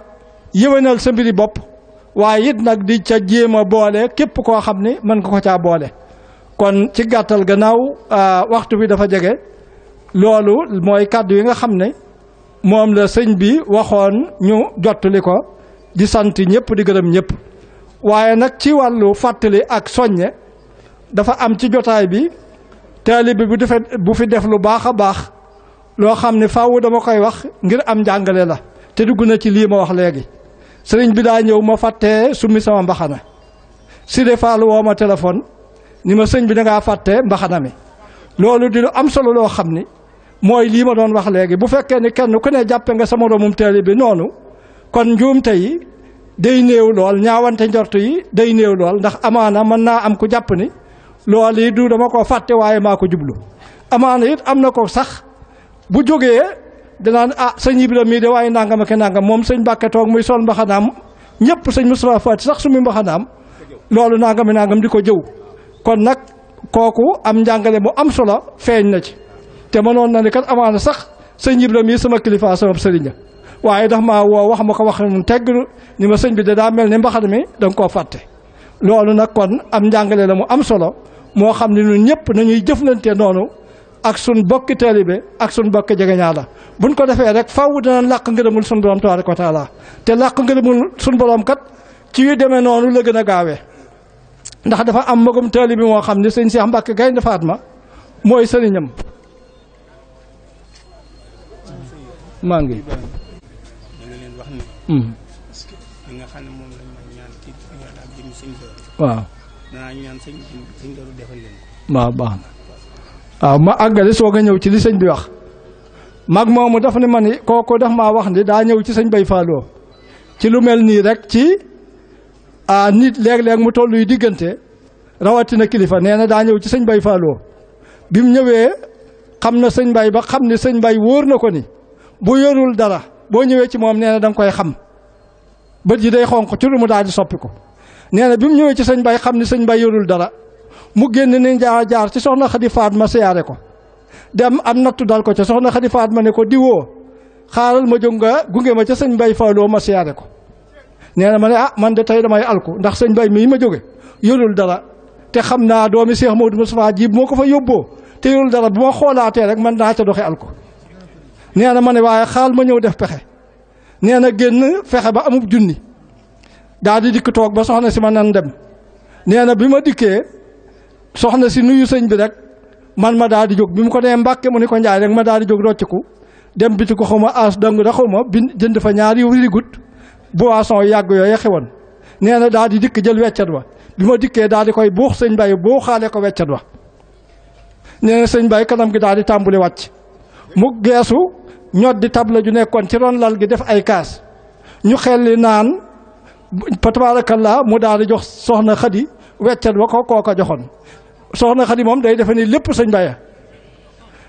[SPEAKER 8] yëwénal sa mbiri bopp waaye it nag di ca jéem a boole képp koo xam ni mën nga ko caa boole kon ci gàttal gannaaw waxtu bi dafa jege loolu mooy kàddu yi nga xam ne moom la sëñ bi waxoon ñu jottali ko di sant ñëpp di gërëm ñëpp waaye nag ci wàllu fàttali ak soññe dafa am ci jotaay bi taalibe bi bu fi def lu baax a baax loo xam ne faaw dama koy wax ngir am njàngale la te dugg na ci lii ma wax léegi sëriñ bi daa ñëw ma fàttee summi sama mbaxana Siré Fall woo ma téléphone ni ma sëñ bi da ngaa fàtte mbaxana mi loolu di lu am solo loo xam ni mooy lii ma doon wax léegi bu fekkee ni kenn ku ne jàppe nga sama moroomum taalibe bi noonu kon njuumte yi day néew lool ñaawante njortu yi day néew lool ndax amaana mën naa am ku jàpp ni loolu yi du dama koo fàtte waaye maa ko jublu amaana it am na ko sax bu jógee danaan sëñ Ibra mii de waaye nangam ak nangam moom sëñ Mbàkke toog muy sol mbaxanaam ñëpp sëñ Moustapha Fati sax su muy mbaxanaam loolu nangam di ko jëw kon nag kooku am njàngale mu am solo feeñ na ci te mënoon na ni kat amaana sax sëñ Ibra mii sama kilifa sama sëriñ waaye dax maa woo wax ma ko wax mu tegg ni ma sëñ bi de daa mel ni mbaxana mi da nga koo fàtte loolu nag kon am njàngale la mu am solo moo xam ne ñun ñëpp nañuy jëflante noonu ak sun bokki taalibe ak sun bokki jegeñaala buñ ko defee rek faaw dina làq ngërëmul sun borom tabaaraka wa taala te làq ngërëmul sun borom kat ci yu demee noonu la gën a gaawee ndax dafa am magum taalibe moo xam ne sëñ Cheikh Mbacke Gaynde Fatma mooy sëriñam maa ngi waaw waaw baax na waaw ma àggale soog a ñëw ci li sëñ bi wax mag moomu dafa ne ma ni kooku daf maa wax ni daa ñëw ci sëñ Bay Falloo ci lu mel nii rek ci nit léeg-léeg mu tolluy diggante rawatina kilifa nee na daa ñëw ci sëñ Bay Falloo bi mu ñëwee xam na sëñ Bay ba xam ni sëñ Bay wóor na ko ni bu yorul dara boo ñëwee ci moom nee na da nga koy xam bët yi day xonq ci lu mu daal di soppi ko nee na bi mu ñëwee ci sëñ Bay xam ni sëñ Bay yorul dara mu génn ni jaar ci soxna Xadi Faatma siyaare ko dem am nattu dal ko ca soxna Xadi Faatma ne ko diwoo xaaral ma jóg nga gunge ma ca sëñ Bay Falloo ma siyaare ko nee na ma ne man de tey damay alku ndax sëñ Bay mii ma jóge yorul dara te xam naa doomi Cheikh Maodo Moustapha ji moo ko fa yóbboo te yorul dara bu ma xoolaatee rek man naa ca doxe alku nee na ma ne waaye xaal ma ñëw def pexe nee na génn fexe ba amub junni daal di dikk toog ba soxna si ma nan dem nee na bi ma dikkee soxna si nuyu sëñ bi rek man ma daal di jóg bi mu ko nee Mbàkke mu ni ko Njaay rek ma daal di jóg rocciku dem biti ko xaw ma as dang da xaw ma jënd fa ñaari rigut boisson yàgg yooyu xewoon nee na daal di dikk jël weccat wa bi ma dikkee daal di koy buux sëñ Bay boo xaale ko weccat wa nee na sëñ Bay kanam gi daal di tàmbuli wàcc mu geesu ñot di table ju nekkoon ci ron lal gi def ay kaas ñu xelli naan tabaarakallaa mu daal di jox soxna Xadi weccat wa ko kooka joxoon soxna Xadi moom day defe ni lépp sëñ Bay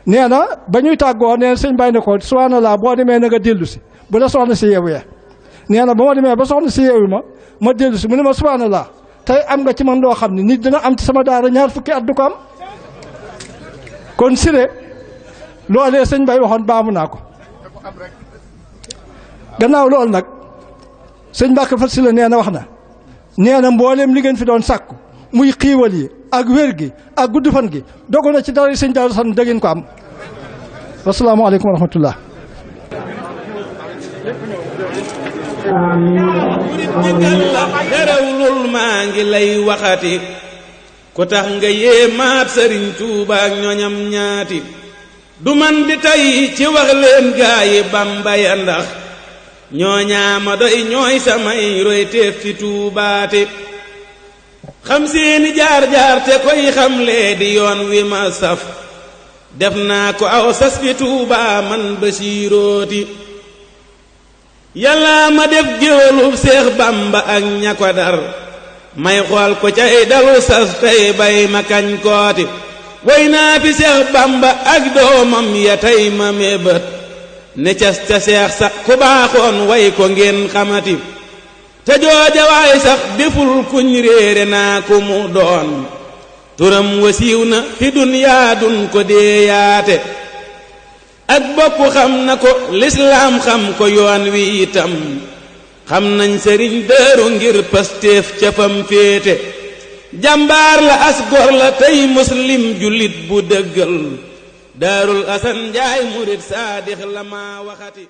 [SPEAKER 8] nee na ba ñuy tàggoo nee na sëñ Bay ne ko subhanallah boo demee na nga dellu si bu la soxna si yeewee nee na ba ma demee ba soxna si yeewu ma dellu si mu ne ma subhanallah tey am nga ci man loo xam ne nit dina am ci sama daara ñaar fukki at du ko am kon Siré loolee sëñ Bay waxoon baamu naa ko gannaaw loolu nag sëñ Mbàkke Fat Sylla nee na wax na nee na mbooleem li ngeen fi doon sàkku muy xiiwal yi ak wér gi ak gudd fan gi dogu na ci dara sëñ Daaru Asan da ngeen ko am wasalaamaaleykum wa rahmatullah
[SPEAKER 1] murit bi Galla xerawlul maa ngi lay waxati ku tax nga yéemaat sëriñ Tuuba ak ñoñam ñaati du man di tey ci wax leen gaayi Bamba ya ndax ñooñaama doy ñooy samay roy teef fi tuubaate xam seeni jaar-jaar te koy xamlee di yoon wi ma saf def naa ko aw sas fi Tuuba man Basiirooti yàlla ma def géwélub Seex Bamba ak ña ko dar may xool ko cay dalu sas tey bay ma kañ kooti way naa fi Seex Bamba ak doomam ya tey ma mébét ne cas ca seex sa ku baaxoon way ko ngeen xamati te jooja waay sax deful kuñ réere naa ku mu doon turam wasiiw na fi dunyaa dun ko deeyaate ak bokk xam na ko lislaam xam ko yoon wi itam xam nañ sëriñ Daaru ngir pastéef ca fam féete jàmbaar la as gor la tey muslim jullit bu dëggal Daarul Asan Njaay murit saadix la ma waxati